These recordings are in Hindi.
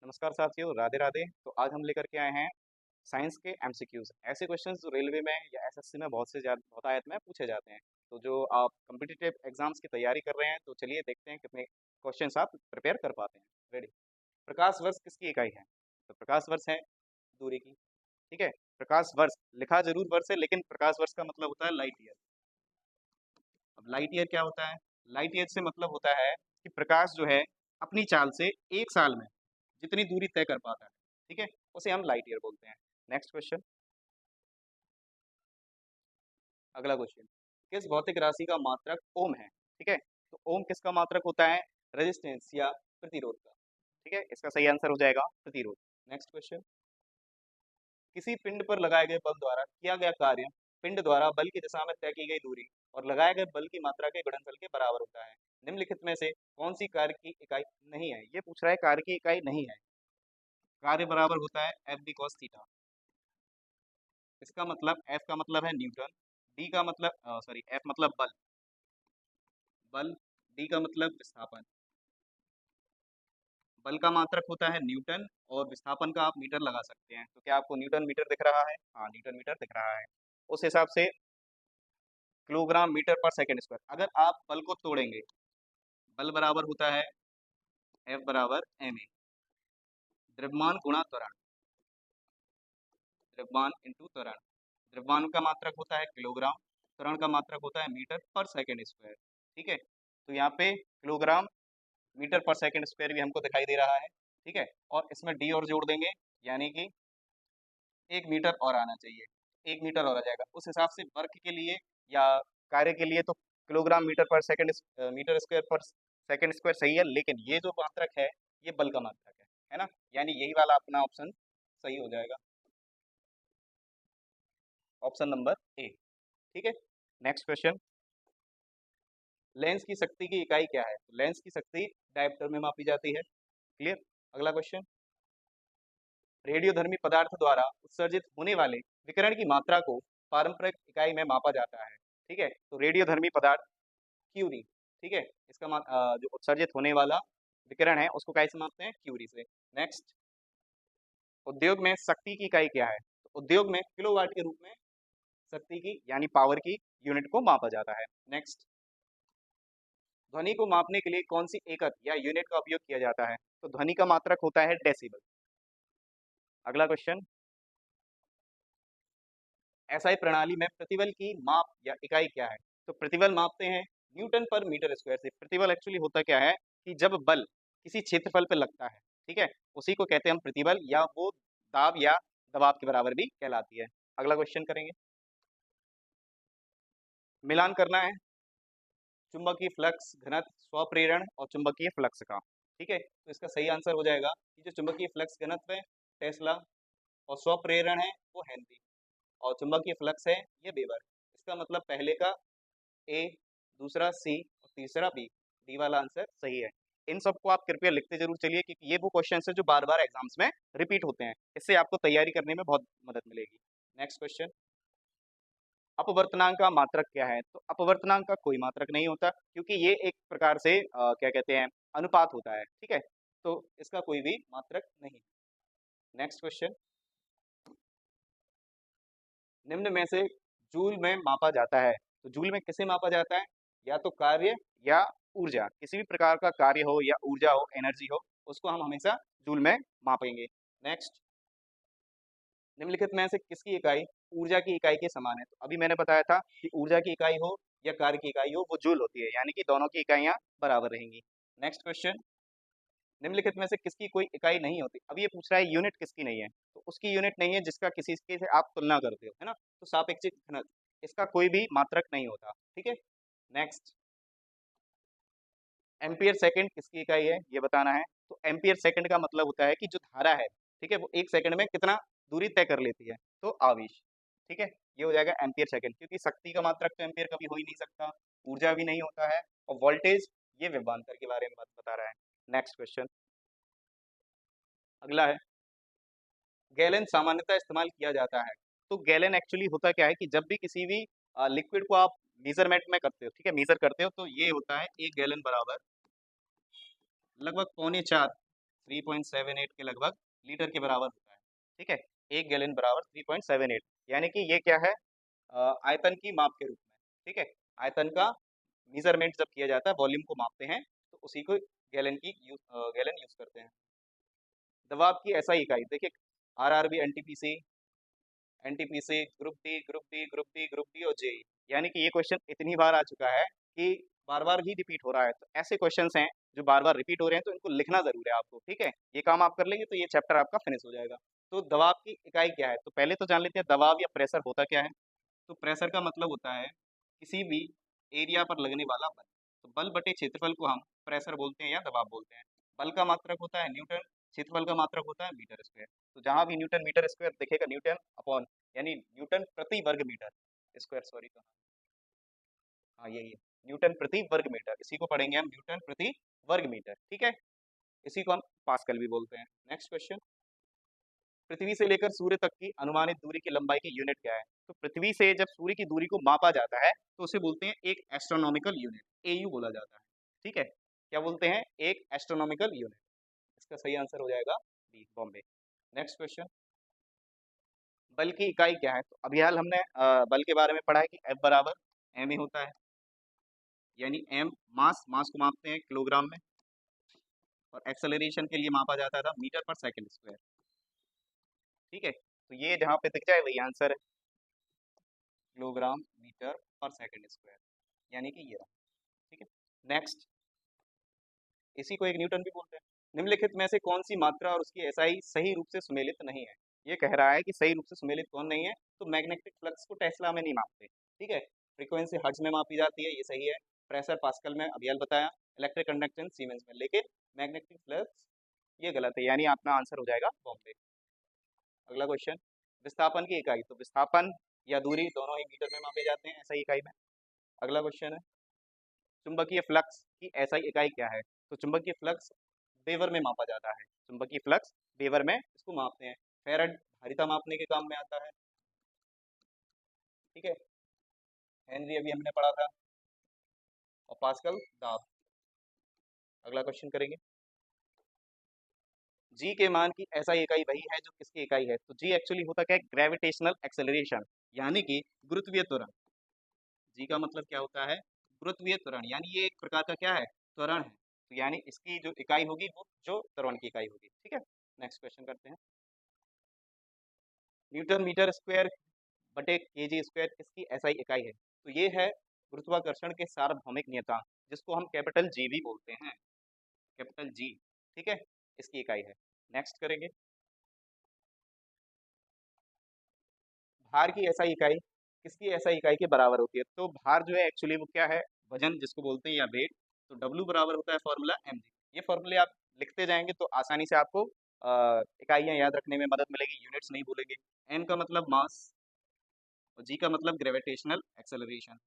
नमस्कार साथियों, राधे राधे। तो आज हम लेकर के आए हैं साइंस के एमसीक्यूज, ऐसे क्वेश्चंस जो रेलवे में या एसएससी में बहुत आयत में पूछे जाते हैं। तो जो आप कम्पिटिटिव एग्जाम्स की तैयारी कर रहे हैं, तो चलिए देखते हैं कितने क्वेश्चंस आप प्रिपेयर कर पाते हैं। रेडी। प्रकाश वर्ष किसकी इकाई है? तो प्रकाश वर्ष है दूरी की। ठीक है। प्रकाश वर्ष लिखा जरूर वर्ष है, लेकिन प्रकाश वर्ष का मतलब होता है लाइट ईयर। अब लाइट ईयर क्या होता है? लाइट ईयर से मतलब होता है कि प्रकाश जो है अपनी चाल से एक साल में जितनी दूरी तय कर पाता है, ठीक है, उसे हम लाइट ईयर बोलते हैं। Next question. अगला क्वेश्चन। किस भौतिक राशि का मात्रक ओम है? ठीक है। तो ओम किसका मात्रक होता है? रेजिस्टेंस या प्रतिरोध का। ठीक है, इसका सही आंसर हो जाएगा प्रतिरोध। Next question. किसी पिंड पर लगाए गए बल द्वारा किया गया कार्य पिंड द्वारा बल की दिशा में तय की गई दूरी और लगाए गए बल की मात्रा के गुणनफल के बराबर होता है। निम्नलिखित में से कौन सी कार्य की इकाई नहीं है? ये पूछ रहा है कार्य की इकाई नहीं है। कार्य बराबर होता है एफ बी कॉस थीटा। इसका मतलब एफ का मतलब है न्यूटन, डी का मतलब सॉरी एफ मतलब बल, बल, डी का मतलब विस्थापन। बल का मात्रक होता है न्यूटन और विस्थापन का आप मीटर लगा सकते हैं। तो क्या आपको न्यूटन मीटर दिख रहा है? हाँ, न्यूटन मीटर दिख रहा है। उस हिसाब से किलोग्राम मीटर पर सेकंड स्क्वायर। अगर आप बल को तोड़ेंगे, बल बराबर होता है एफ बराबर एम ए, द्रव्यमान गुणा त्वरण, द्रव्यमान इंटू त्वरण। द्रव्यमान का मात्रक होता है किलोग्राम, त्वरण का मात्रक होता है मीटर पर सेकंड स्क्वायर। ठीक है। तो यहाँ पे किलोग्राम मीटर पर सेकंड स्क्वायर भी हमको दिखाई दे रहा है। ठीक है। और इसमें डी और जोड़ देंगे, यानी कि 1 मीटर और आना चाहिए। 1 मीटर और आ जाएगा। उस हिसाब से वर्क के लिए या कार्य के लिए तो किलोग्राम मीटर पर सेकंड मीटर स्क्वायर पर सेकंड स्क्वायर सही है, लेकिन ये जो मात्रक है ये बल का मात्रक है ना। यानी यही वाला अपना ऑप्शन सही हो जाएगा, ऑप्शन नंबर ए। ठीक है। Next question. लेंस की शक्ति की इकाई क्या है? तो लेंस की शक्ति डायप्टर में मापी जाती है। क्लियर। अगला क्वेश्चन। रेडियोधर्मी पदार्थ द्वारा उत्सर्जित होने वाले विकिरण की मात्रा को पारंपरिक इकाई में मापा जाता है। ठीक है। तो रेडियोधर्मी पदार्थ क्यूरी। ठीक है। इसका जो उत्सर्जित होने वाला विकिरण है उसको कैसे मापते हैं? क्यूरी से। नेक्स्ट। उद्योग में शक्ति की इकाई क्या है? तो उद्योग में किलोवाट के रूप में शक्ति की यानी पावर की यूनिट को मापा जाता है। नेक्स्ट। ध्वनि को मापने के लिए कौन सी एकक या यूनिट का उपयोग किया जाता है? तो ध्वनि का मात्रक होता है डेसिबल। अगला क्वेश्चन। एसआई प्रणाली में प्रतिबल की माप या इकाई क्या है? तो प्रतिबल मापते हैं न्यूटन पर मीटर स्क्वायर से। प्रतिबल एक्चुअली होता क्या है कि जब बल किसी क्षेत्रफल पर लगता है, ठीक है, उसी को कहते हैं हम प्रतिबल, या वो दाब या दबाव के बराबर भी कहलाती है। अगला क्वेश्चन करेंगे। मिलान करना है चुंबकीय फ्लक्स घनत्व स्वप्रेरण और चुंबकीय फ्लक्स का। ठीक है। तो इसका सही आंसर हो जाएगा कि जो चुंबकीय फ्लक्स घनत्व है टेस्ला, और स्वप्रेरण है वो हेनरी, और चुंबकीय फ्लक्स है ये वेबर। इसका मतलब पहले का ए, दूसरा सी और तीसरा बी, डी वाला आंसर सही है। इन सबको आप कृपया लिखते जरूर चलिए, क्योंकि ये वो क्वेश्चन है जो बार बार एग्जाम्स में रिपीट होते हैं। इससे आपको तैयारी करने में बहुत मदद मिलेगी। Next question. अपवर्तनांक का मात्रक क्या है? तो अपवर्तनांक का कोई मात्रक नहीं होता, क्योंकि ये एक प्रकार से क्या कहते हैं, अनुपात होता है। ठीक है। तो इसका कोई भी मात्रक नहीं। Next question. निम्न में से जूल में मापा जाता है। तो जूल में किसे मापा जाता है? या तो कार्य या ऊर्जा, किसी भी प्रकार का कार्य हो या ऊर्जा हो, एनर्जी हो, उसको हम हमेशा जूल में मापेंगे। नेक्स्ट। निम्नलिखित में से किसकी इकाई ऊर्जा की इकाई के समान है? तो अभी मैंने बताया था कि ऊर्जा की इकाई हो या कार्य की इकाई हो वो जूल होती है, यानी कि दोनों की इकाइयां बराबर रहेंगी। Next question. निम्नलिखित में से किसकी कोई इकाई नहीं होती? अब ये पूछ रहा है यूनिट किसकी नहीं है, तो उसकी यूनिट नहीं है जिसका किसी के से आप तुलना करते हो, है ना। तो सापेक्षिक घनत्व, इसका कोई भी मात्रक नहीं होता। ठीक है। नेक्स्ट। एम्पियर सेकंड किसकी इकाई है ये बताना है। तो एम्पियर सेकंड का मतलब होता है कि जो धारा है, ठीक है, वो 1 सेकंड में कितना दूरी तय कर लेती है, तो आवेश। ठीक है। ये हो जाएगा एम्पियर सेकंड, क्योंकि शक्ति का मात्रक तो एम्पियर कभी हो ही नहीं सकता, ऊर्जा भी नहीं होता है, और वोल्टेज ये विभवांतर के बारे में बात बता रहा है। Next question. अगला है गैलन सामान्यतः इस्तेमाल किया जाता है। तो गैलन एक्चुअली होता क्या है कि जब भी किसी भी लिक्विड को आप मेजरमेंट में करते हो, ठीक है, मेजर करते हो, तो ये होता है 1 गैलन बराबर लगभग 4.25 3.78 के लगभग लीटर के बराबर होता है। ठीक है, 1 गैलन बराबर 3.78, यानी कि ये क्या है, आयतन की माप के रूप में। ठीक है, आयतन का मेजरमेंट जब किया जाता है, वॉल्यूम को मापते हैं, तो उसी को गैलन यूज करते हैं। दबाव की एसआई इकाई देखिए, RRB, NTPC, NTPC, group D, group D, group D, group D और जेई, यानी कि ये क्वेश्चन इतनी बार आ चुका है कि बार बार ही रिपीट हो रहा है। तो ऐसे क्वेश्चंस हैं जो बार बार रिपीट हो रहे हैं, तो इनको लिखना जरूर है आपको। ठीक है, ये काम आप कर लेंगे तो ये चैप्टर आपका फिनिश हो जाएगा। तो दबाव की इकाई क्या है, तो पहले तो जान लेते हैं दबाव या प्रेशर होता क्या है। तो प्रेशर का मतलब होता है किसी भी एरिया पर लगने वाला बल। तो बल बटे क्षेत्रफल को हम प्रेशर बोलते हैं या दबाव बोलते हैं। बल का मात्रक होता है न्यूटन, क्षेत्रफल का मात्रक होता है मीटर स्क्वायर। तो जहां भी न्यूटन मीटर स्क्वायर दिखेगा, न्यूटन अपॉन, यानी न्यूटन प्रति वर्ग मीटर स्क्वायर, सॉरी, तो हाँ यही है, न्यूटन प्रति वर्ग मीटर, इसी को पढ़ेंगे हम, न्यूटन प्रति वर्ग मीटर। ठीक है, इसी को हम पास्कल भी बोलते हैं। नेक्स्ट क्वेश्चन, पृथ्वी से लेकर सूर्य तक की अनुमानित दूरी की लंबाई की यूनिट क्या है। तो पृथ्वी से जब सूर्य की दूरी को मापा जाता है तो उसे बोलते हैं एक एस्ट्रोनॉमिकल यूनिट, एयू बोला जाता है। ठीक है, क्या बोलते हैं, एक एस्ट्रोनॉमिकल यूनिट। इसका सही आंसर हो जाएगा बी, बॉम्बे। नेक्स्ट क्वेश्चन, बल की इकाई क्या है। तो अभी हाल हमने बल के बारे में पढ़ा है कि F बराबर एम ए होता है, यानी एम मास को मापते हैं किलोग्राम में, और एक्सेलरेशन के लिए मापा जाता था मीटर पर सेकंड स्क्वायर। ठीक है, तो ये जहाँ पे दिख जाए वही आंसर है, किलोग्राम मीटर पर सेकंड स्क्वायर, यानी कि ये रहा। ठीक है, नेक्स्ट, इसी को एक न्यूटन भी बोलते हैं। निम्नलिखित में से कौन सी मात्रा और उसकी एसआई सही रूप से सुमेलित नहीं है। ये कह रहा है कि सही रूप से सुमेलित कौन नहीं है, तो मैग्नेटिक फ्लक्स को टेस्ला में नहीं मापते। ठीक है, फ्रीक्वेंसी हर्ट्ज में मापी जाती है, ये सही है। प्रेशर पास्कल में, अभी बताया। इलेक्ट्रिक कंडक्टेंस सीमेंस में, लेकिन मैग्नेटिक फ्लक्स ये गलत है, यानी अपना आंसर हो जाएगा बॉम्बे। अगला क्वेश्चन, विस्थापन की इकाई। तो विस्थापन या दूरी दोनों ही मीटर में मापे जाते हैं एसआई इकाई में। अगला क्वेश्चन है, चुंबकीय फ्लक्स की एसआई इकाई क्या है। तो चुंबकीय फ्लक्स वेबर में मापा जाता है, चुंबकीय फ्लक्स वेबर में इसको मापते हैं। फैराड धारिता मापने के काम में आता है। ठीक है, हेनरी अभी हमने पढ़ा था, और पास्कल दाब। अगला क्वेश्चन करेंगे, जी के मान की एसआई इकाई वही है जो किसकी इकाई है। तो जी एक्चुअली होता क्या है, ग्रेविटेशनल एक्सेलरेशन, यानी कि गुरुत्वीय त्वरण। जी का मतलब क्या होता है, गुरुत्वीय त्वरण, यानी ये एक प्रकार का क्या है, त्वरण है। तो यानी इसकी जो इकाई होगी वो जो त्वरण की इकाई होगी। ठीक है, नेक्स्ट क्वेश्चन करते हैं, न्यूटन मीटर स्क्वायर बटे केजी स्क्वायर किसकी एसआई इकाई है। तो ये है गुरुत्वाकर्षण के सार्वभौमिक नियतांक, जिसको हम कैपिटल जी भी बोलते हैं, कैपिटल जी। ठीक है, इसकी इकाई है। नेक्स्ट करेंगे, भार की एसआई इकाई किसकी एसआई इकाई के बराबर होती है। तो भार जो है एक्चुअली वो क्या है, वजन जिसको बोलते हैं, या वेट। तो डब्ल्यू बराबर होता है फॉर्मूला एम जी। ये फॉर्मूले आप लिखते जाएंगे तो आसानी से आपको इकाइयाँ याद रखने में मदद मिलेगी, यूनिट्स नहीं भूलेंगे। एम का मतलब मास, और जी का मतलब ग्रेविटेशनल एक्सेलरेशन।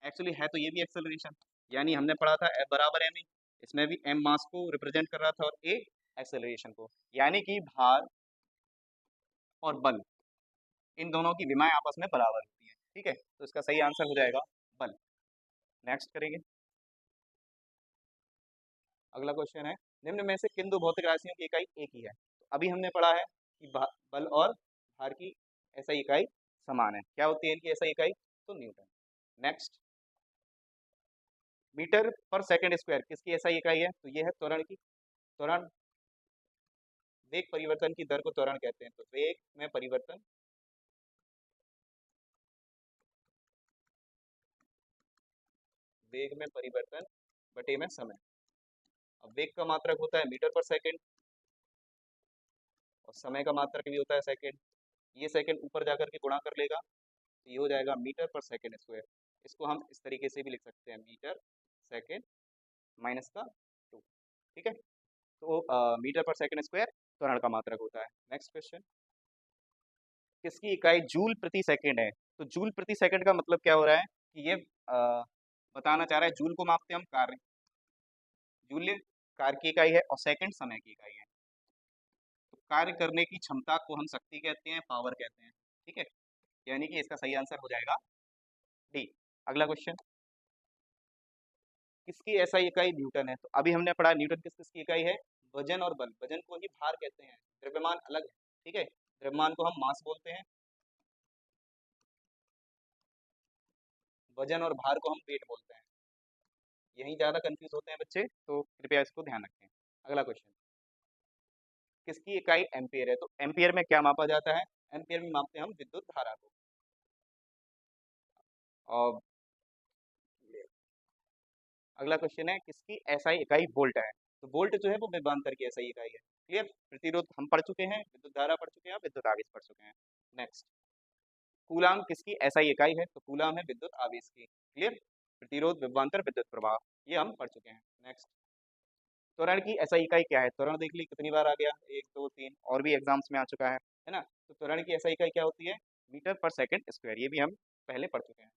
एक्चुअली है तो ये भी एक्सेलरेशन, यानी हमने पढ़ा था F बराबर एम, इसमें भी एम मास को रिप्रेजेंट कर रहा था और ए एक्सेलरेशन को, यानी कि भार और बल, इन दोनों की विमाएं आपस में बराबर होती हैं। ठीक है, तो इसका सही आंसर हो जाएगा बल। नेक्स्ट करेंगे, अगला क्वेश्चन है, निम्न में से किन दो भौतिक राशियों की इकाई एक ही है। तो अभी हमने पढ़ा है कि बल और भार की ऐसा इकाई समान है, क्या होती है इनकी ऐसा इकाई, तो न्यूटन। नेक्स्ट, मीटर पर सेकंड स्क्वायर किसकी ऐसा इकाई है। तो ये है त्वरण की, त्वरण, वेग परिवर्तन की दर को त्वरण कहते हैं। तो वेग में परिवर्तन, वेग में परिवर्तन बटे में समय। अब वेग का मात्रक होता है मीटर पर सेकंड, और समय का मात्रक भी होता है सेकंड। ये सेकंड ऊपर जाकर के गुणा कर लेगा, तो ये हो जाएगा मीटर पर सेकंड स्क्वायर। इसको हम इस तरीके से भी लिख सकते हैं, मीटर सेकंड माइनस का 2। ठीक है, तो मीटर पर सेकंड स्क्वायर त्वरण का मात्रक होता है। नेक्स्ट क्वेश्चन, किसकी इकाई जूल प्रति सेकंड है। तो जूल प्रति सेकंड का मतलब क्या हो रहा है कि ये बताना चाह रहा है, जूल को मापते हैं हम कार्य, जूल कार्य की इकाई है, और सेकंड समय की इकाई है। तो कार्य करने की क्षमता को हम शक्ति कहते हैं, पावर कहते हैं। ठीक है, यानी कि इसका सही आंसर हो जाएगा डी। अगला क्वेश्चन, किसकी एसआई इकाई न्यूटन है। तो अभी हमने पढ़ा न्यूटन किस किसकी इकाई है, वजन और बल, वजन को ही भार कहते हैं, द्रव्यमान अलग है, ठीक है। द्रव्यमान को हम मास बोलते हैं, वजन और भार को हम वेट बोलते हैं। यही ज्यादा कंफ्यूज होते हैं बच्चे, तो कृपया इसको ध्यान रखें। अगला क्वेश्चन, किसकी इकाई एम्पियर है? तो एम्पियर में क्या मापा जाता है? एम्पियर में मापते हैं हम विद्युत धारा को। और अगला क्वेश्चन है, किसकी एसआई इकाई वोल्ट है? तो वोल्ट जो है वो विभवांतर की एसआई इकाई है। क्लियर? प्रतिरोध हम पढ़ चुके हैं, विद्युत धारा पढ़ चुके हैं, विद्युत आवेश पढ़ चुके हैं। नेक्स्ट, कूलाम किसकी एसआई इकाई है? तो कूलाम है विद्युत आवेश की। क्लियर? प्रतिरोध, विभवांतर, विद्युत प्रवाह, ये हम पढ़ चुके हैं। नेक्स्ट, त्वरण की एसआई इकाई क्या है? त्वरण देख ली कितनी बार आ गया, 1 2 3, और भी एग्जाम्स में आ चुका है ना। तो त्वरण की एसआई इकाई क्या होती है? मीटर पर सेकंड स्क्वायर, ये भी हम पहले पढ़ चुके हैं।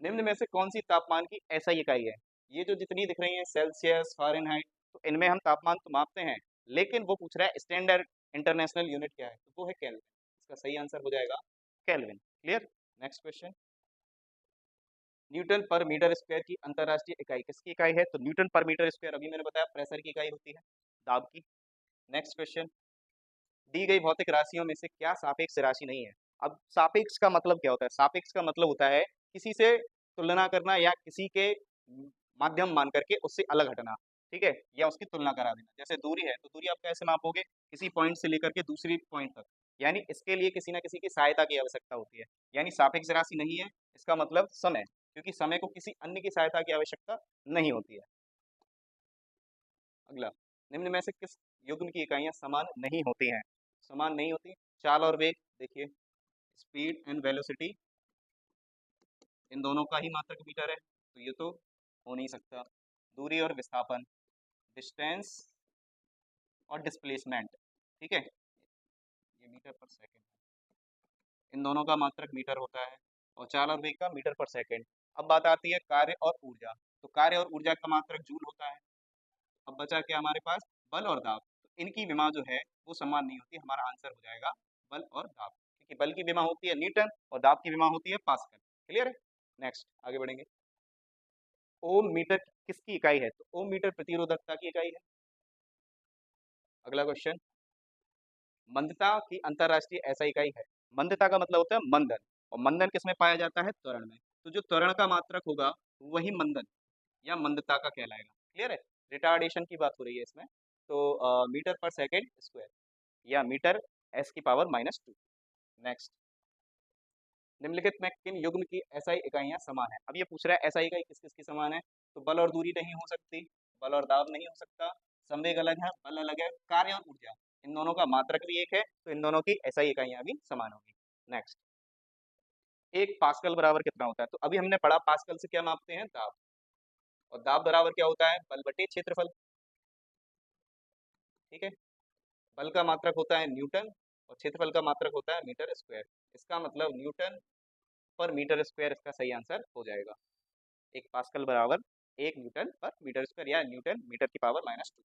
निम्न में से कौन सी तापमान की एसआई इकाई है? ये जो जितनी दिख रही है, सेल्सियस, फ़ारेनहाइट, तो इनमें हम तापमान तो मापते हैं, लेकिन वो पूछ रहा है स्टैंडर्ड इंटरनेशनल यूनिट क्या है, तो वो है केल्विन। इसका सही आंसर हो जाएगा kelvin. Clear? Next question, Newton पर मीटर स्क्वायर की अंतरराष्ट्रीय इकाई किसकी इकाई है? तो न्यूटन पर मीटर स्क्वायर अभी मैंने बताया प्रेशर की इकाई होती है, दाब की। नेक्स्ट क्वेश्चन, दी गई भौतिक राशियों में से क्या सापेक्ष राशि नहीं है? अब सापेक्ष का मतलब क्या होता है? सापेक्ष का मतलब होता है किसी से तुलना करना, या किसी के माध्यम मान करके उससे अलग हटना, ठीक है, या उसकी तुलना करा देना। जैसे दूरी है, तो दूरी आप कैसे मापोगे? किसी पॉइंट से लेकर के दूसरी पॉइंट तक, यानी इसके लिए किसी ना किसी की सहायता की आवश्यकता होती है, यानी सापेक्ष राशि नहीं है, इसका मतलब समय, क्योंकि समय को किसी अन्य की सहायता की आवश्यकता नहीं होती है। अगला, निम्न में से किस युग्म की इकाइयां समान नहीं होती हैं? समान नहीं होती, चाल और वेग, देखिए स्पीड एंड वेलोसिटी, इन दोनों का ही मात्रक मीटर है, तो ये तो हो नहीं सकता। दूरी और विस्थापन, डिस्टेंस और डिस्प्लेसमेंट, ठीक है, ये मीटर पर सेकंड है, इन दोनों का मात्रक मीटर होता है, और चाल और वेग का मीटर पर सेकंड। अब बात आती है कार्य और ऊर्जा, तो कार्य और ऊर्जा का मात्रक जूल होता है। अब बचा क्या हमारे पास? बल और दाब, तो इनकी विमा जो है वो समान नहीं होती, हमारा आंसर हो जाएगा बल और दाब, क्योंकि बल की विमा होती है न्यूटन और दाब की विमा होती है पास्कल। क्लियर है? नेक्स्ट आगे बढ़ेंगे, ओम मीटर किसकी इकाई है? तो ओम मीटर प्रतिरोधकता की इकाई है। अगला क्वेश्चन, मंदता की अंतरराष्ट्रीय ऐसा इकाई है? मंदता का मतलब होता है मंदन, और मंदन किसमें पाया जाता है? त्वरण में। तो जो त्वरण का मात्रक होगा वही मंदन या मंदता का कहलाएगा। क्लियर है? रिटार्डेशन की बात हो रही है इसमें, तो मीटर पर सेकेंड स्क्वायर या मीटर एस की पावर -2। नेक्स्ट, निम्नलिखित में किन युग्म की एसआई इकाइयां समान है? अब ये पूछ रहा है एसआई इकाई किस किस की समान है, तो बल और दूरी नहीं हो सकती, बल और दाब नहीं हो सकता, संवेग अलग है, बल अलग है, कार्य और ऊर्जा, इन दोनों का मात्रक भी एक है, तो इन दोनों की एसआई इकाइयां भी समान होगी। नेक्स्ट, एक पास्कल बराबर कितना होता है? तो अभी हमने पढ़ा पास्कल से क्या मापते हैं? दाब, और दाब बराबर क्या होता है? बल बटे क्षेत्रफल, ठीक है। बल का मात्रक होता है न्यूटन, और क्षेत्रफल का मात्रक होता है मीटर स्क्वायर, इसका मतलब न्यूटन पर मीटर स्क्वायर इसका सही आंसर हो जाएगा। एक पास्कल बराबर 1 न्यूटन पर मीटर स्क्वायर, या न्यूटन मीटर की पावर -2।